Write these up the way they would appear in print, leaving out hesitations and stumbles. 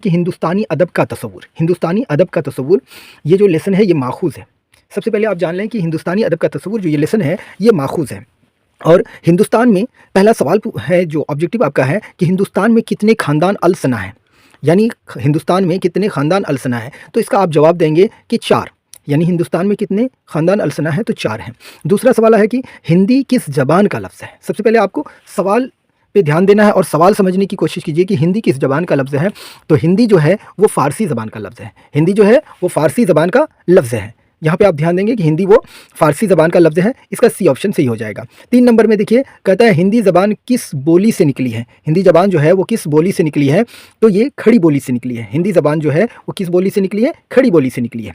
कि हिंदुस्तानी अदब का तसव्वुर ये जो लेसन है ये माखूज़ है। सबसे पहले आप जान लें कि हिंदुस्तानी अदब का तसव्वुर जो ये लेसन है ये माखूज़ है। और हिंदुस्तान में पहला सवाल है जो ऑब्जेक्टिव आपका है कि हिंदुस्तान में कितने ख़ानदान अल-सना हैं, यानी हिंदुस्तान में कितने ख़ानदान अल-सना हैं, तो इसका आप जवाब देंगे कि 4, यानी हिंदुस्तान में कितने ख़ानदान अल-सना हैं तो 4 हैं। दूसरा सवाल है कि हिंदी किस ज़बान का लफ्ज़ है। सबसे पहले आपको सवाल पे ध्यान देना है और सवाल समझने की कोशिश कीजिए कि हिंदी किस ज़बान का लफ्ज़ है। तो हिंदी जो है वो फ़ारसी ज़बान का लफ्ज़ है। हिंदी जो है वो फ़ारसी ज़बान का लफ्ज़ है। यहाँ पे आप ध्यान देंगे कि हिंदी वो फ़ारसी ज़बान का लफ्ज़ है। इसका सी ऑप्शन सही हो जाएगा। 3 नंबर में देखिए कहता है हिंदी ज़बान किस बोली से निकली है। हिंदी ज़बान जो है वो किस बोली से निकली है, तो ये खड़ी बोली से निकली है। हिंदी ज़बान जो है वो किस बोली से निकली है, खड़ी बोली से निकली है।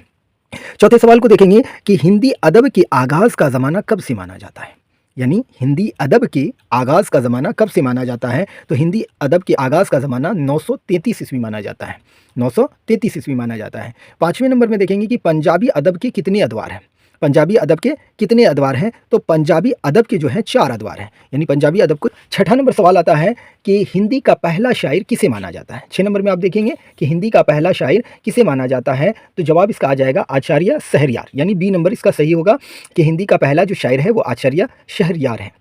चौथे सवाल को देखेंगे कि हिंदी अदब के आगाज़ का ज़माना कब से माना जाता है, यानी हिंदी अदब के आगाज़ का ज़माना कब से माना जाता है। तो हिंदी अदब के आगाज़ का ज़माना 933 ईस्वी माना जाता है। 933 ईस्वी माना जाता है। 5वें नंबर में देखेंगे कि पंजाबी अदब के कितने अदवार हैं। पंजाबी अदब के कितने अदवार हैं, तो पंजाबी अदब के जो हैं 4 अदवार हैं, यानी पंजाबी अदब को। छठा नंबर सवाल आता है कि हिंदी का पहला शायर किसे माना जाता है। 6 नंबर में आप देखेंगे कि हिंदी का पहला शायर किसे माना जाता है, तो जवाब इसका आ जाएगा आचार्य शहरयार, यानी बी नंबर इसका सही होगा कि हिंदी का पहला जो शायर है वो आचार्य शहरयार है।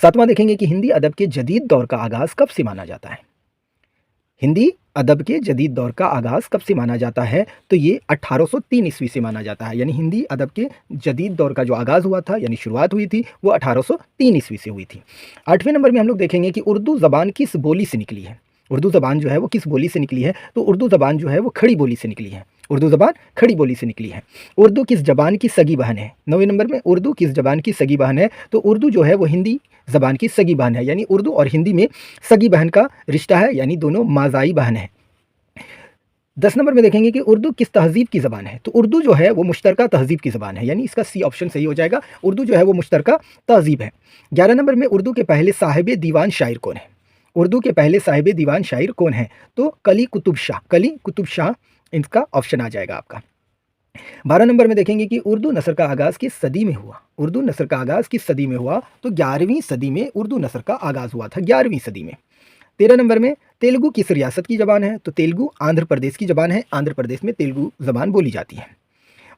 7वां देखेंगे कि हिंदी अदब के जदीद दौर का आगाज़ कब से माना जाता है। हिंदी अदब के जदीद दौर का आगाज़ कब से माना जाता है, तो ये 1803 ईस्वी से माना जाता है, यानी हिंदी अदब के जदीद दौर का जो आगाज़ हुआ था, यानी शुरुआत हुई थी, वो 1803 ईस्वी से हुई थी। 8वें नंबर में हम लोग देखेंगे कि उर्दू ज़बान किस बोली से निकली है। उर्दू ज़बान जो है वो किस बोली से निकली है, तो उर्दू ज़बान जो है वो खड़ी बोली से निकली है। उर्दू ज़बान खड़ी बोली से निकली है। उर्दू किस ज़बान की सगी बहन है। 9वें नंबर में उर्दू किस ज़बान की सगी बहन है, तो उर्दू जो है वो हिंदी ज़बान की सगी बहन है, यानी उर्दू और हिंदी में सगी बहन का रिश्ता है, यानी दोनों माज़ाई बहन है। 10 नंबर में देखेंगे कि उर्दू किस तहज़ीब की ज़बान है, तो उर्दू जो है वो मुश्तरका तहज़ीब की ज़बान है, यानी इसका सी ऑप्शन सही हो जाएगा। उर्दू जो है वो मुश्तरका तहज़ीब है। 11 नंबर में उर्दू के पहले साहिब दीवान शायर कौन है। उर्दू के पहले साहिब दीवान शायर कौन है, तो कली कुतुब शाह इसका ऑप्शन आ जाएगा आपका। 12 नंबर में देखेंगे कि उर्दू नस्र का आगाज़ किस सदी में हुआ। उर्दू नस्र का आगाज़ किस सदी में हुआ, तो 11वीं सदी में उर्दू नस्र का आगाज़ हुआ था, 11वीं सदी में। 13 नंबर में तेलुगु किस रियासत की ज़बान है, तो तेलुगु आंध्र प्रदेश की ज़बान है। आंध्र प्रदेश में तेलुगु ज़बान बोली जाती है।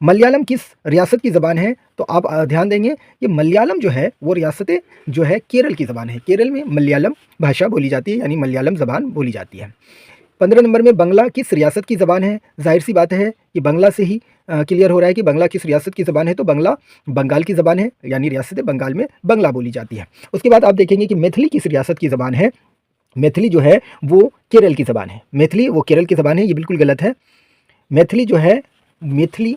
मलयालम किस रियासत की ज़बान है, तो आप ध्यान देंगे कि मलयालम जो है वो रियासत जो है केरल की ज़बान है। केरल में मलयालम भाषा बोली जाती है, यानी मलयालम ज़बान बोली जाती है। 15 नंबर में बंगला किस रियासत की ज़बान है। जाहिर सी बात है कि बंगला से ही क्लियर हो रहा है कि बंगला किस रियासत की ज़बान है, तो बंगला बंगाल की ज़बान है, यानी रियासत बंगाल में बंगला बोली जाती है। उसके बाद आप देखेंगे कि मैथिली किस रियासत की ज़बान है। मैथिली जो है वो केरल की ज़बान है। मैथिली वो केरल की ज़बान है, ये बिल्कुल गलत है। मैथिली जो है मैथिली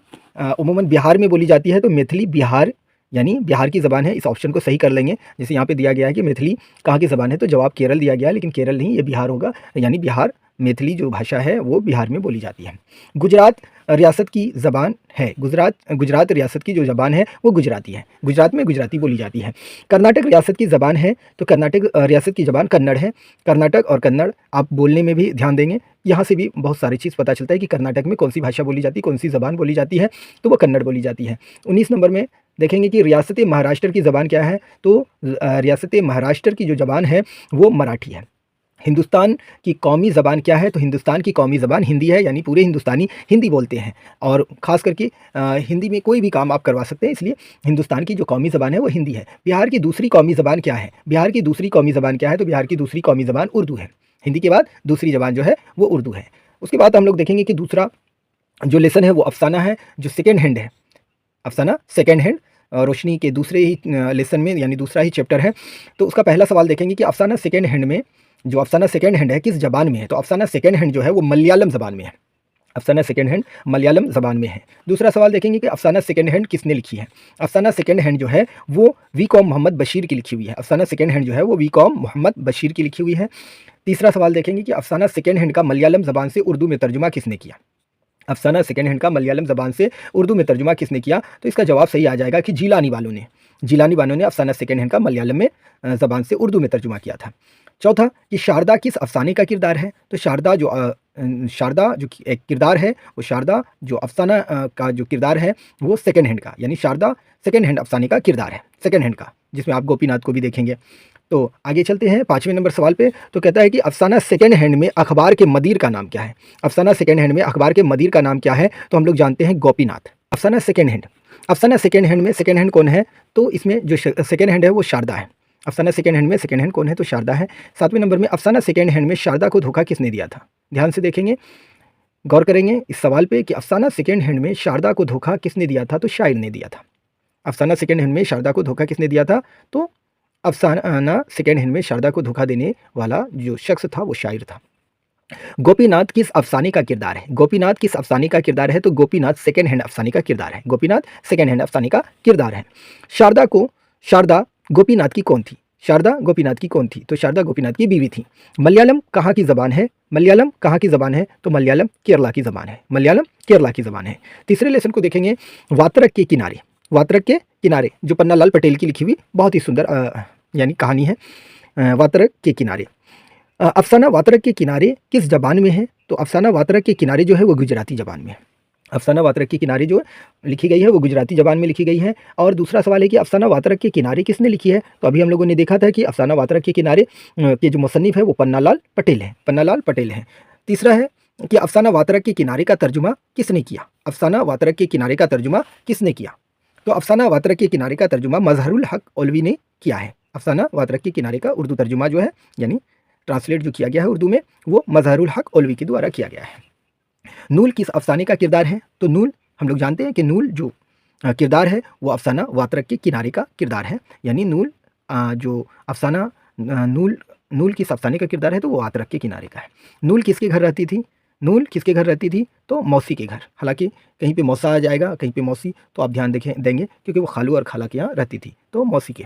उमूमन बिहार में बोली जाती है, तो मैथिली बिहार यानी बिहार की ज़बान है। इस ऑप्शन को सही कर लेंगे। जैसे यहाँ पे दिया गया है कि मैथिली कहाँ की ज़बान है, तो जवाब केरल दिया गया है, लेकिन केरल नहीं, ये बिहार होगा, यानी बिहार मैथिली जो भाषा है वो बिहार में बोली जाती है। गुजरात रियासत की ज़बान है। गुजरात रियासत की जो ज़बान है वो गुजराती है। गुजरात में गुजराती बोली जाती है। कर्नाटक रियासत की ज़बान है, तो कर्नाटक रियासत की ज़बान कन्नड़ है। कर्नाटक और कन्नड़ आप बोलने में भी ध्यान देंगे, यहाँ से भी बहुत सारी चीज़ पता चलता है कि कर्नाटक में कौन सी भाषा बोली जाती है, कौन सी ज़बान बोली जाती है, तो वो कन्नड़ बोली जाती है। 19 नंबर में देखेंगे कि रियासत महाराष्ट्र की ज़बान क्या है, तो रियासत महाराष्ट्र की जो ज़बान है वो मराठी है। हिंदुस्तान की कौमी ज़बान क्या है, तो हिंदुस्तान की कौमी ज़बान हिंदी है, यानी पूरे हिंदुस्तानी हिंदी बोलते हैं, और ख़ास करके हिंदी में कोई भी काम आप करवा सकते हैं, इसलिए हिंदुस्तान की जो कौमी ज़बान है वो हिंदी है। बिहार की दूसरी कौमी ज़बान क्या है। बिहार की दूसरी कौमी ज़बान क्या है, तो बिहार की दूसरी कौमी ज़बान उर्दू है। हिंदी के बाद दूसरी ज़बान जो है वो उर्दू है। उसके बाद हम लोग देखेंगे कि दूसरा जो लेसन है वो अफसाना है, जो सेकेंड हैंड है। अफसाना सेकेंड हैंड रोशनी के दूसरे ही लेसन में, यानी दूसरा ही चैप्टर है। तो उसका पहला सवाल देखेंगे कि अफसाना सेकेंड हैंड में, जो अफसाना सेकेंड हैंड है किस ज़बान में है, तो अफसाना सेकेंड हैंड जो है वो मलयालम ज़बान में है। अफसाना सेकेंड हैंड मलयालम ज़बान में है। दूसरा सवाल देखेंगे कि अफसाना सेकेंड हैंड किसने लिखी है। अफसाना सेकेंड हैंड जो है वो वी कॉम मोहम्मद बशीर की लिखी हुई है। अफसाना सेकेंड हैंड जो है वो वी कॉम मोहम्मद बशीर की लिखी हुई है। तीसरा सवाल देखेंगे कि अफसाना सेकेंड हैंड का मलयालम ज़बान से उर्दू में तर्जुमा किसने किया। अफसाना सेकेंड हैंड का मलयालम ज़बान से उर्दू में तर्जुमा किसने किया, तो इसका जवाब सही आ जाएगा कि जीलानी वालों ने। जीलानी वालों ने अफसाना सेकेंड हैंड का मलयालम में ज़बान से उर्दू में तर्जुमा किया था। चौथा कि शारदा किस अफसाने का किरदार है, तो शारदा जो एक किरदार है, वो शारदा जो अफसाना का जो किरदार है वो सेकेंड हैंड का, यानी शारदा सेकेंड हैंड अफसाने का किरदार है, सेकेंड हैंड का, जिसमें आप गोपीनाथ को भी देखेंगे। तो आगे चलते हैं 5वें नंबर सवाल पे। तो कहता है कि अफसाना सेकंड हैंड में अखबार के मदीर का नाम क्या है? अफसाना सेकंड हैंड में अखबार के मदीर का नाम क्या है? तो हम लोग जानते हैं गोपीनाथ। अफसाना सेकंड हैंड, अफसाना सेकंड हैंड में सेकंड हैंड कौन है? तो इसमें जो सेकंड हैंड है वो शारदा है। अफसाना सेकंड हैंड में सेकंड हैंड कौन है? तो शारदा है। 7वें नंबर में अफसाना सेकंड हैंड में शारदा को धोखा किसने दिया था? ध्यान से देखेंगे, गौर करेंगे इस सवाल पे कि अफसाना सेकंड हैंड में शारदा को धोखा किसने दिया था? तो शायर ने दिया था। अफसाना सेकंड हैंड में शारदा को धोखा किसने दिया था? तो अफसाना सेकंड हैंड में शारदा को धोखा देने वाला जो शख्स था वो शायर था। गोपीनाथ किस अफसाने का किरदार है? गोपीनाथ किस अफसाने का किरदार है? तो गोपीनाथ सेकंड हैंड अफसाने का किरदार है। गोपीनाथ सेकंड हैंड अफसाने का किरदार है। शारदा गोपीनाथ की कौन थी? शारदा गोपीनाथ की कौन थी? तो शारदा गोपीनाथ की बीवी थी। मलयालम कहाँ की ज़बान है? मलयालम कहाँ की ज़बान है? तो मलयालम केरला की ज़बान है। मलयालम केरला की ज़बान है। तीसरे लेसन को देखेंगे, वात्रक के किनारे। वात्रक के किनारे जो पन्नालाल पटेल की लिखी हुई बहुत ही सुंदर यानी कहानी है। वात्रक के किनारे, अफसाना वात्रक के किनारे किस ज़बान में है? तो अफसाना वात्रक के किनारे जो है वो गुजराती ज़बान में है। अफसाना वात्रक के किनारे जो लिखी गई है वो गुजराती ज़बान में लिखी गई है। और दूसरा सवाल है कि अफसाना वात्रक के किनारे किसने लिखी है? तो अभी हम लोगों ने देखा था कि अफसाना वात्रक के किनारे के जो मुसन्निफ़ है वो पन्नालाल पटेल है। पन्नालाल पटेल हैं। तीसरा है कि अफसाना वात्रक के किनारे का तर्जुमा किसने किया? अफसाना वात्रक के किनारे का तर्जुमा किसने किया? तो अफसाना वात्रक के किनारे का तर्जुमा मजहरुल हक ओलवी ने किया है। अफसाना वात्रक के किनारे का उर्दू तर्जुमा जो है यानी ट्रांसलेट जो किया गया है उर्दू में वो मजहरुल हक ओलवी के द्वारा किया गया है। नूल किस अफसाने का किरदार है? तो नूल हम लोग जानते हैं कि नूल जो किरदार है वो अफसाना वात्रक के किनारे का किरदार है। यानी नूल जो अफसाना नूल किस अफसाने का किरदार है? तो वो वात्रक के किनारे का है। नूल किसके घर रहती थी? नूल किसके घर रहती थी? तो मौसी के घर। हालांकि कहीं पे मौसा आ जाएगा, कहीं पे मौसी, तो आप ध्यान देंगे क्योंकि वो खालू और खाला के यहाँ रहती थी, तो मौसी के।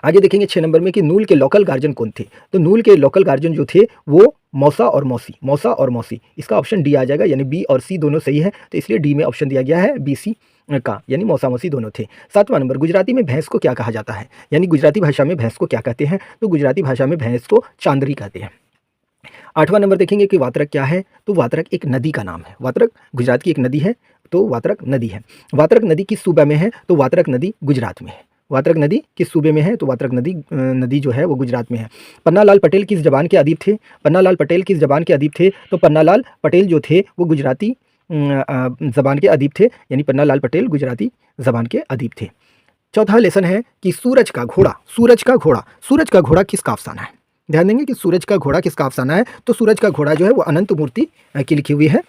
आगे देखेंगे 6 नंबर में कि नूल के लोकल गार्जियन कौन थे? तो नूल के लोकल गार्जियन जो थे वो मौसा और मौसी। मौसा और मौसी, इसका ऑप्शन डी आ जाएगा। यानी बी और सी दोनों सही है, तो इसलिए डी में ऑप्शन दिया गया है बी सी का, यानी मौसा मौसी दोनों थे। 7वां नंबर, गुजराती में भैंस को क्या कहा जाता है? यानी गुजराती भाषा में भैंस को क्या कहते हैं? तो गुजराती भाषा में भैंस को चांदरी कहते हैं। 8वां नंबर देखेंगे कि वात्रक क्या है? तो वात्रक एक नदी का नाम है। वात्रक गुजरात की एक नदी है, तो वात्रक नदी है। वात्रक नदी किस सूबे में है? तो वात्रक नदी गुजरात में है। वात्रक नदी किस सूबे में है? तो वात्रक नदी जो है वो गुजरात में है। पन्नालाल पटेल किस ज़बान के अदीब थे? पन्नालाल पटेल किस ज़बान के अदीब थे? तो पन्नालाल पटेल जो थे वो गुजराती ज़बान के अदीब थे। यानी पन्नालाल पटेल गुजराती ज़बान के अदीब थे। चौथा लेसन है कि सूरज का घोड़ा, सूरज का घोड़ा, सूरज का घोड़ा किसका अफसाना है? ध्यान देंगे कि सूरज का घोड़ा किसका अफसाना है? तो सूरज का घोड़ा जो है वो अनंत मूर्ति की लिखी हुई है।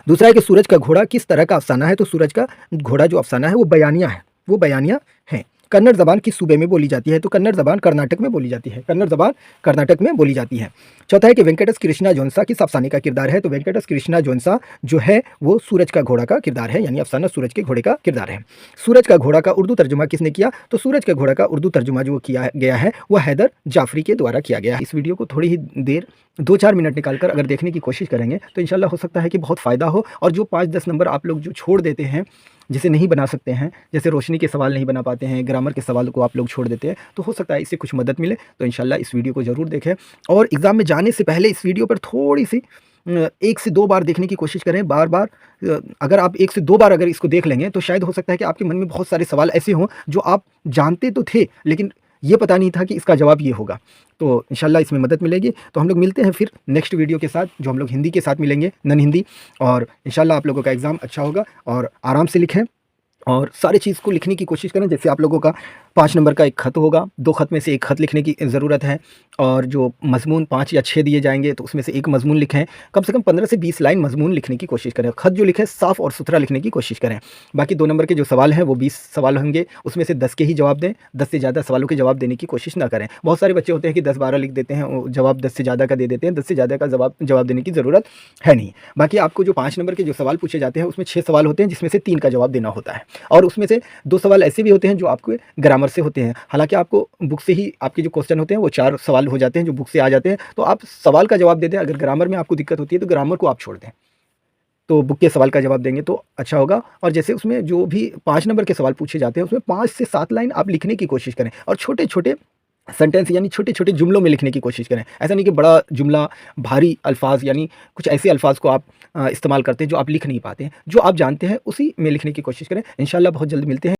दूसरा है कि सूरज का घोड़ा किस तरह का अफसाना है? तो सूरज का घोड़ा जो अफसाना है वो बयानिया है, वो बयानिया है। कन्नड़ ज़बान किस सूबे में बोली जाती है? तो कन्नड़ ज़बान कर्नाटक में बोली जाती है। कन्नड़ ज़बान कर्नाटक में बोली जाती है। चौथा है कि वेंकटेश कृष्णा जोंसा किस अफसाने का किरदार है? तो वेंकटेश कृष्णा जोंसा जो है वो सूरज का घोड़ा का किरदार है, यानी अफसाना सूरज के घोड़े का किरदार है। सूरज का घोड़ा का उर्दू तर्जुमा किसने किया? तो सूरज का घोड़ा का उर्दू तर्जुमा जो किया गया है वह हैदर जाफरी के द्वारा किया गया है। इस वीडियो को थोड़ी ही देर 2-4 मिनट निकालकर अगर देखने की कोशिश करेंगे तो इंशाल्लाह हो सकता है कि बहुत फ़ायदा हो। और जो 5-10 नंबर आप लोग जो छोड़ देते हैं, जिसे नहीं बना सकते हैं, जैसे रोशनी के सवाल नहीं बना पाते हैं, ग्रामर के सवाल को आप लोग छोड़ देते हैं, तो हो सकता है इससे कुछ मदद मिले। तो इंशाल्लाह इस वीडियो को ज़रूर देखें और एग्ज़ाम में जाने से पहले इस वीडियो पर थोड़ी सी 1 से 2 बार देखने की कोशिश करें। बार-बार अगर आप 1 से 2 बार अगर इसको देख लेंगे तो शायद हो सकता है कि आपके मन में बहुत सारे सवाल ऐसे हों जो आप जानते तो थे लेकिन ये पता नहीं था कि इसका जवाब ये होगा। तो इंशाल्लाह इसमें मदद मिलेगी। तो हम लोग मिलते हैं फिर नेक्स्ट वीडियो के साथ, जो हम लोग हिंदी के साथ मिलेंगे, नन हिंदी। और इंशाल्लाह आप लोगों का एग्ज़ाम अच्छा होगा और आराम से लिखें और सारी चीज़ को लिखने की कोशिश करें। जैसे आप लोगों का 5 नंबर का एक ख़त होगा, 2 ख़त में से 1 ख़त लिखने की ज़रूरत है। और जो मज़मून 5 या 6 दिए जाएंगे तो उसमें से 1 मज़मून लिखें। कम से कम 15 से 20 लाइन मज़मून लिखने की कोशिश करें। ख़त जो लिखें साफ़ और सुथरा लिखने की कोशिश करें। बाकी 2 नंबर के जो सवाल हैं वो 20 सवाल होंगे, उसमें से 10 के ही जवाब दें। 10 से ज़्यादा सवालों के जवाब देने की कोशिश ना करें। बहुत सारे बच्चे होते हैं कि 10-12 लिख देते हैं, जवाब 10 से ज़्यादा का दे देते हैं। 10 से ज़्यादा का जवाब देने की ज़रूरत है नहीं। बाकी आपको जो 5 नंबर के जो सवाल पूछे जाते हैं उसमें 6 सवाल होते हैं, जिसमें से 3 का जवाब देना होता है। और उसमें से 2 सवाल ऐसे भी होते हैं जो आपके ग्रामर से होते हैं। हालांकि आपको बुक से ही आपके जो क्वेश्चन होते हैं वो 4 सवाल हो जाते हैं जो बुक से आ जाते हैं, तो आप सवाल का जवाब दे दें। अगर ग्रामर में आपको दिक्कत होती है तो ग्रामर को आप छोड़ दें, तो बुक के सवाल का जवाब देंगे तो अच्छा होगा। और जैसे उसमें जो भी 5 नंबर के सवाल पूछे जाते हैं उसमें 5 से 7 लाइन आप लिखने की कोशिश करें और छोटे-छोटे सेंटेंस यानी छोटे-छोटे जुमलों में लिखने की कोशिश करें। ऐसा नहीं कि बड़ा जुमला, भारी अल्फाज यानी कुछ ऐसे अल्फाज को आप इस्तेमाल करते हैं जो आप लिख नहीं पाते हैं। जो आप जानते हैं उसी में लिखने की कोशिश करें। इंशाल्लाह बहुत जल्द मिलते हैं।